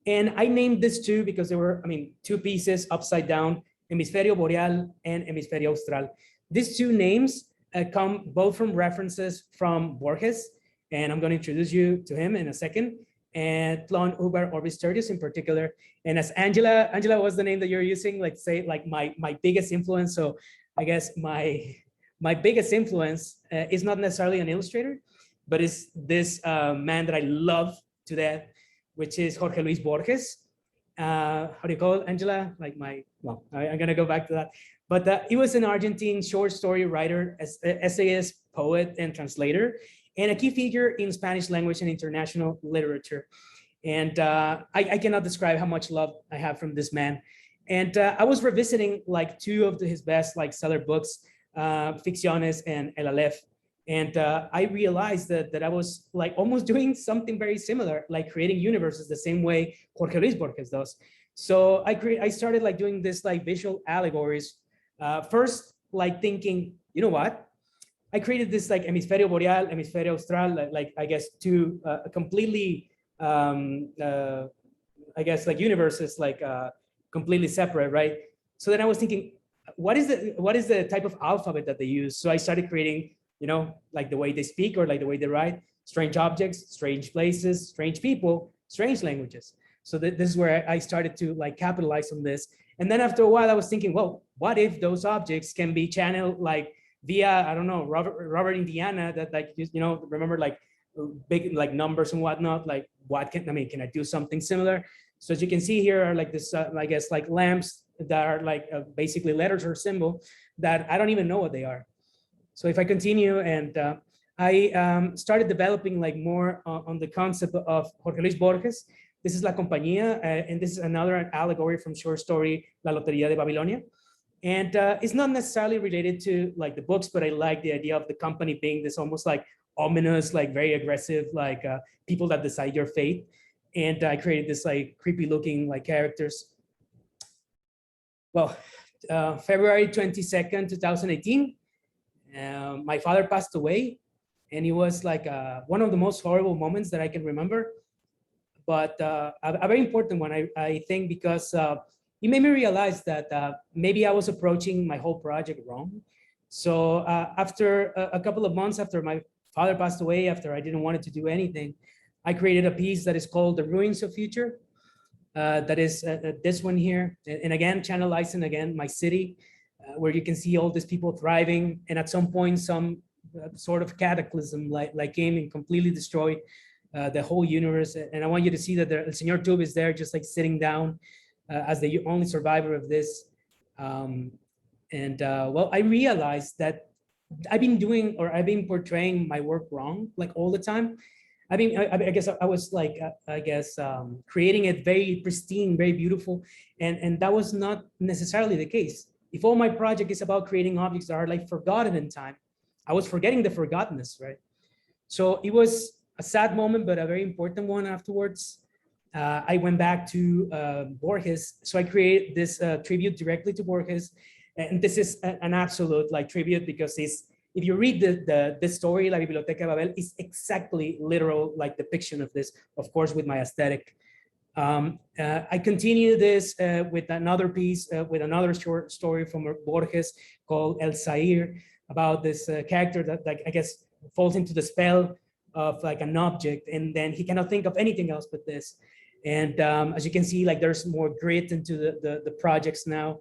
And I named this two because there were, I mean, 2 pieces upside down, Hemisferio Boreal and Hemisferio Austral. These 2 names come both from references from Borges, and I'm going to introduce you to him in a second, and Tlon Uber Orbis Tertius in particular. And as Angela was the name that you're using, like say like my biggest influence. So I guess my biggest influence is not necessarily an illustrator, but is this man that I love to death, which is Jorge Luis Borges. How do you call it, Angela? Like well, I'm gonna go back to that. But he was an Argentine short story writer, essayist, poet, and translator, and a key figure in Spanish language and international literature. And I cannot describe how much love I have from this man. And I was revisiting like 2 of his best like seller books, Ficciones and El Aleph. And I realized that I was like almost doing something very similar, like creating universes the same way Jorge Luis Borges does. So I started like doing this like visual allegories. First, like thinking, you know what? I created this like Hemisferio Boreal, Hemisferio Austral, like I guess 2 completely, I guess like universes like completely separate, right? So then I was thinking, what is the type of alphabet that they use? So I started creating, you know, like the way they speak or like the way they write, strange objects, strange places, strange people, strange languages. So this is where I started to like capitalize on this. And then after a while, I was thinking, well, what if those objects can be channeled like via, I don't know, Robert Indiana, that like, you know, remember like big like numbers and whatnot, like can I do something similar? So as you can see here are like this, I guess like lamps that are like basically letters or symbol that I don't even know what they are. So if I continue, and I started developing like more on the concept of Jorge Luis Borges. This is La Compañía, and this is another allegory from short story La Lotería de Babilonia. And it's not necessarily related to like the books, but I like the idea of the company being this almost like ominous, like very aggressive, like people that decide your fate. And I created this like creepy looking like characters. Well, February 22nd, 2018, my father passed away, and it was like one of the most horrible moments that I can remember. But a very important one, I think, because it made me realize that maybe I was approaching my whole project wrong. So after a couple of months after my father passed away after I didn't want to do anything, I created a piece that is called The Ruins of Future. That is this one here. And again, channelizing again my city, where you can see all these people thriving. And at some point, some sort of cataclysm like came and completely destroyed the whole universe. And I want you to see that El Señor Tube is there just like sitting down as the only survivor of this. Well, I realized that I've been portraying my work wrong, like all the time. I guess I was like, creating it very pristine, very beautiful. And that was not necessarily the case. If all my project is about creating objects that are like forgotten in time, I was forgetting the forgottenness, right? So it was a sad moment, but a very important one afterwards. I went back to Borges. So I created this tribute directly to Borges. And this is an absolute like tribute because if you read the story, La Biblioteca de Babel is exactly literal like depiction of this, of course, with my aesthetic. I continue this with another piece, with another short story from Borges called El Zaire, about this character that like, I guess falls into the spell of like an object, and then he cannot think of anything else but this. And as you can see, like there's more grit into the projects now.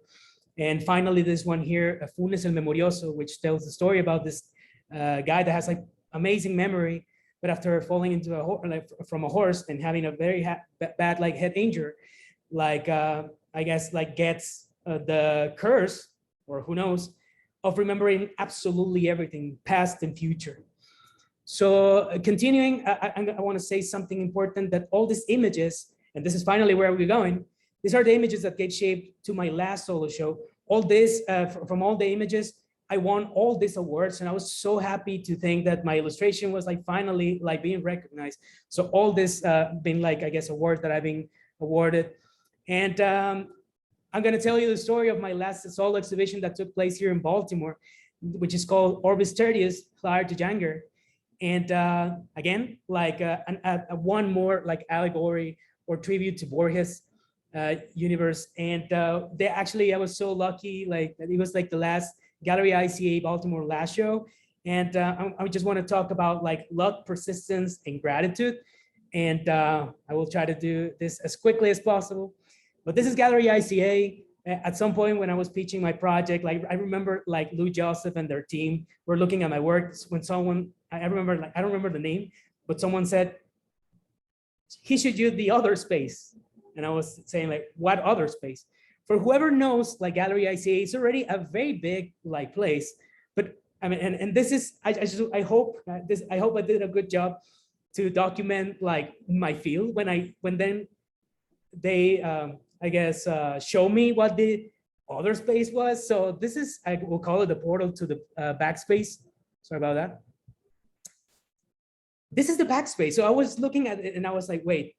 And finally, this one here, Funes el Memorioso, which tells the story about this guy that has like amazing memory, but after falling into from a horse and having a very bad like head injury, like I guess like gets the curse, or who knows, of remembering absolutely everything, past and future. So continuing, I want to say something important, that all these images, and this is finally where we're going, these are the images that gave shape to my last solo show. All this, from all the images, I won all these awards, and I was so happy to think that my illustration was like finally like being recognized. So all this been like, I guess, awards that I've been awarded. And I'm gonna tell you the story of my last solo exhibition that took place here in Baltimore, which is called Orbis Tertius, Flyer to Janger. And again, like one more like allegory or tribute to Borges universe. And they actually, I was so lucky, like it was like the last Gallery ICA Baltimore last show. And I just want to talk about like luck, persistence, and gratitude. And I will try to do this as quickly as possible. But this is Gallery ICA. At some point when I was pitching my project, like I remember like Lou Joseph and their team were looking at my work when someone, I remember, like, I don't remember the name, but someone said, he should use the other space. And I was saying like, what other space? For whoever knows, like Gallery ICA is already a very big like place. But I mean, and this is, I hope I did a good job to document like my field when then they, I guess, show me what the other space was. So this is, I will call it the portal to the backspace. Sorry about that. This is the backspace. So I was looking at it and I was like, wait,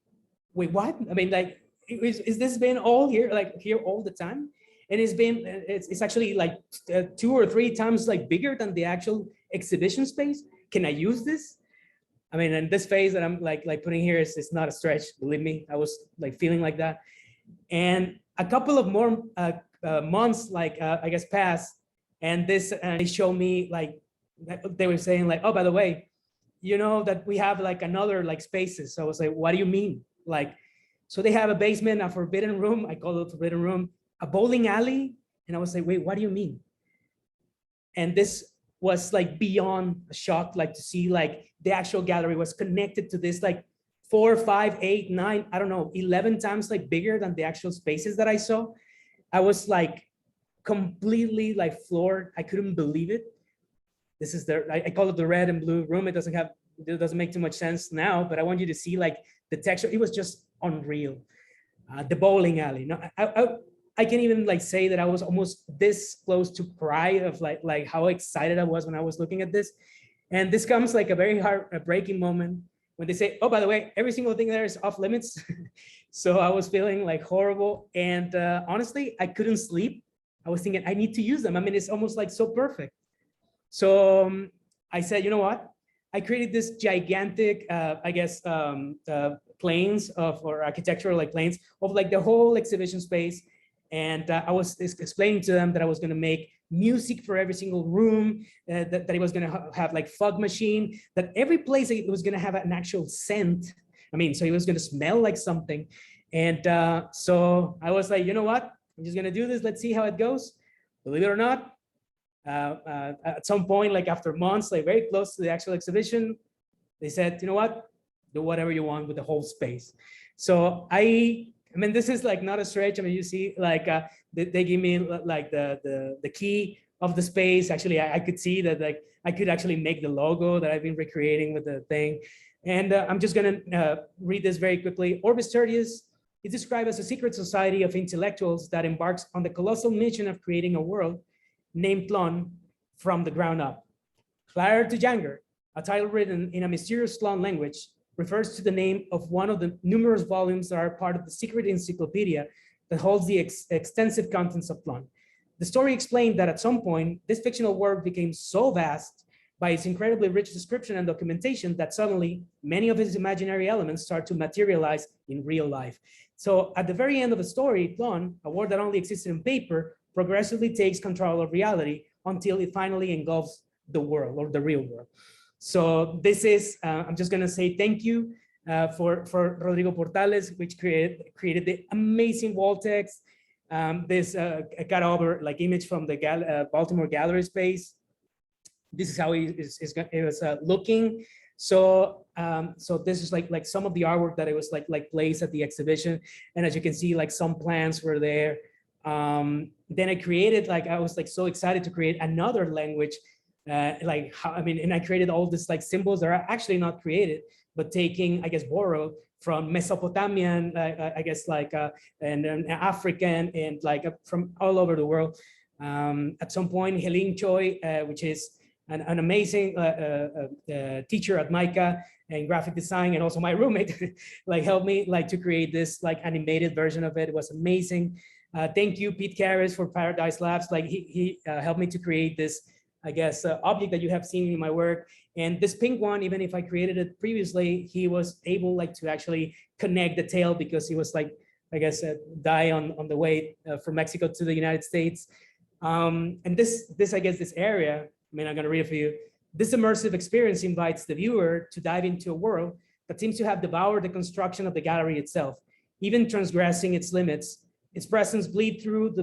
what? I mean, like, is this been all here, like here all the time? And it's actually like 2 or 3 times like bigger than the actual exhibition space. Can I use this? I mean, and this phase that I'm like putting here is not a stretch, believe me. I was like feeling like that. And a couple of more months, like I guess passed, and this they showed me like, they were saying like, oh, by the way, you know that we have like another like spaces. So I was like, what do you mean? Like, so they have a basement, a forbidden room. I call it a forbidden room, a bowling alley. And I was like, wait, what do you mean? And this was like beyond a shock, like to see like the actual gallery was connected to this like 4, 5, 8, 9, I don't know, 11 times like bigger than the actual spaces that I saw. I was like completely like floored. I couldn't believe it. This is I call it the red and blue room. It doesn't make too much sense now, but I want you to see like the texture. It was just unreal. The bowling alley. No, I can't even like say that I was almost this close to cry of like how excited I was when I was looking at this. And this comes like a very heartbreaking moment when they say, oh, by the way, every single thing there is off limits. So I was feeling like horrible. And honestly, I couldn't sleep. I was thinking, I need to use them. I mean, it's almost like so perfect. So I said, you know what? I created this gigantic, I guess, planes or architectural like planes of like the whole exhibition space. And I was explaining to them that I was going to make music for every single room, that it was going to have like fog machine, that every place it was going to have an actual scent. I mean, so it was going to smell like something. And so I was like, you know what? I'm just going to do this. Let's see how it goes. Believe it or not, at some point, like after months, like very close to the actual exhibition, they said, you know what? Do whatever you want with the whole space. So I mean, this is like not a stretch. I mean, you see, like they give me like the key of the space. Actually, I could see that like I could actually make the logo that I've been recreating with the thing. And I'm just gonna read this very quickly. Orbis Tertius is described as a secret society of intellectuals that embarks on the colossal mission of creating a world named Tlon from the ground up. Prior to Janger, a title written in a mysterious Tlon language, refers to the name of one of the numerous volumes that are part of the secret encyclopedia that holds the extensive contents of Tlon. The story explained that at some point, this fictional work became so vast by its incredibly rich description and documentation that suddenly many of its imaginary elements start to materialize in real life. So at the very end of the story, Tlon, a world that only existed in paper, progressively takes control of reality until it finally engulfs the world or the real world. So this is, I'm just gonna say thank you for Rodrigo Portales, which created the amazing wall text. This got over like image from the Baltimore gallery space. This is how it was looking. So so this is like some of the artwork that it was like placed at the exhibition. And as you can see, like some plants were there. Then I created, like, I was like so excited to create another language. And I created all this like symbols that are actually not created, but taking, I guess, borrowed from Mesopotamian, I guess, like, and African, and like from all over the world. At some point, Helene Choi, which is an amazing teacher at MICA and graphic design, and also my roommate, like helped me like to create this like animated version of it. It was amazing. Thank you, Pete Karras, for Paradise Labs. Like he helped me to create this, I guess, object that you have seen in my work. And this pink one, even if I created it previously, he was able like to actually connect the tail because he was like, I guess, die on the way from Mexico to the United States. And this, I guess, this area, I mean, I'm gonna read it for you. This immersive experience invites the viewer to dive into a world that seems to have devoured the construction of the gallery itself, even transgressing its limits. Its presence bleed through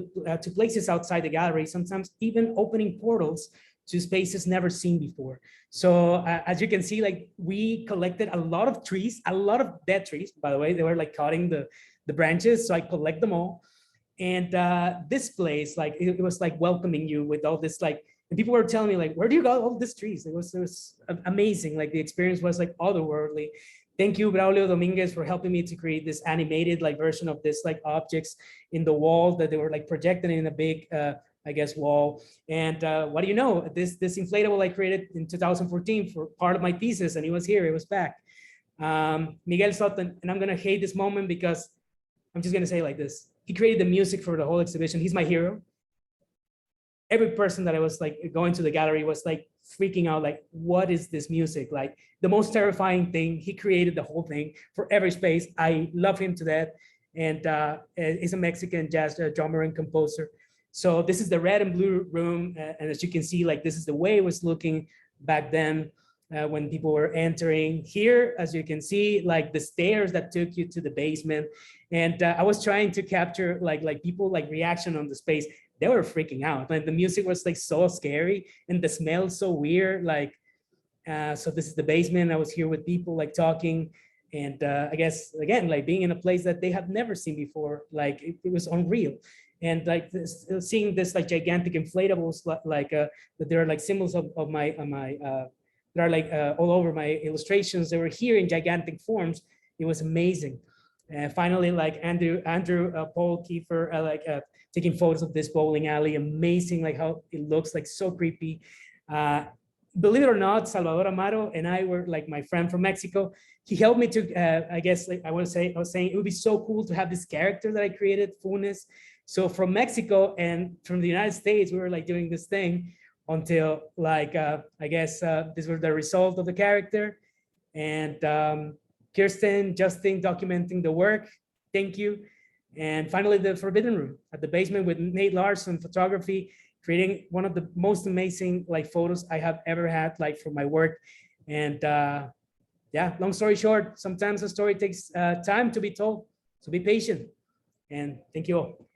to places outside the gallery, sometimes even opening portals to spaces never seen before. So as you can see, like we collected a lot of trees, a lot of dead trees, by the way. They were like cutting the branches, so I collect them all. And this place, like it was like welcoming you with all this, like, and people were telling me like, where do you got all these trees? It was amazing. Like the experience was like otherworldly. Thank you, Braulio Dominguez, for helping me to create this animated like version of this like objects in the wall that they were like projected in a big, I guess, wall. And what do you know? This inflatable I created in 2014 for part of my thesis, and it was here, it was back. Miguel Sutton, and I'm gonna hate this moment because I'm just gonna say like this. He created the music for the whole exhibition. He's my hero. Every person that I was like going to the gallery was like freaking out, like, what is this music? Like the most terrifying thing, he created the whole thing for every space. I love him to death. And he's a Mexican jazz drummer and composer. So this is the red and blue room. And as you can see, like this is the way it was looking back then when people were entering. Here, as you can see, like the stairs that took you to the basement. And I was trying to capture like people like reaction on the space. They were freaking out. Like the music was like so scary and the smell so weird. Like, so this is the basement. I was here with people like talking. And I guess, again, like being in a place that they have never seen before, like it was unreal. And like this, seeing this like gigantic inflatables, like that there are like symbols of my, that are like all over my illustrations. They were here in gigantic forms. It was amazing. Finally, like Andrew Paul Kiefer, taking photos of this bowling alley. Amazing, like how it looks like so creepy. Believe it or not, Salvador Amaro and I were like my friend from Mexico. He helped me to, I guess, like I was saying, it would be so cool to have this character that I created, Funes. So from Mexico and from the United States, we were like doing this thing until like, I guess this was the result of the character. And Kirsten, Justin documenting the work. Thank you. And finally, the Forbidden Room at the basement with Nate Larson photography. creating one of the most amazing like photos I have ever had like for my work. And yeah, long story short, sometimes a story takes time to be told. So be patient, and thank you all.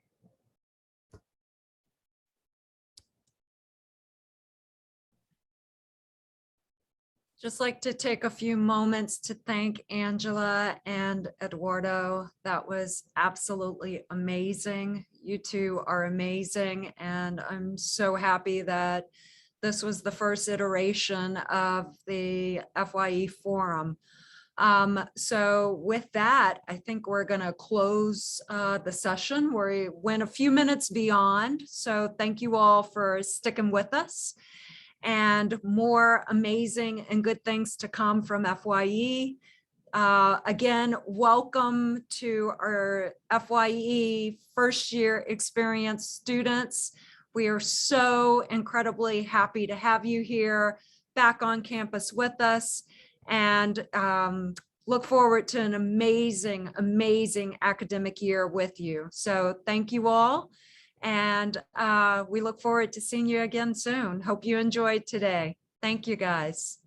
Just like to take a few moments to thank Angela and Eduardo. That was absolutely amazing. You two are amazing, and I'm so happy that this was the first iteration of the FYE forum. So with that, I think we're going to close the session. We went a few minutes beyond, so thank you all for sticking with us. And more amazing and good things to come from FYE. Again, welcome to our FYE first year experience students. We are so incredibly happy to have you here back on campus with us, and look forward to an amazing, amazing academic year with you. So thank you all. And we look forward to seeing you again soon. Hope you enjoyed today. Thank you, guys.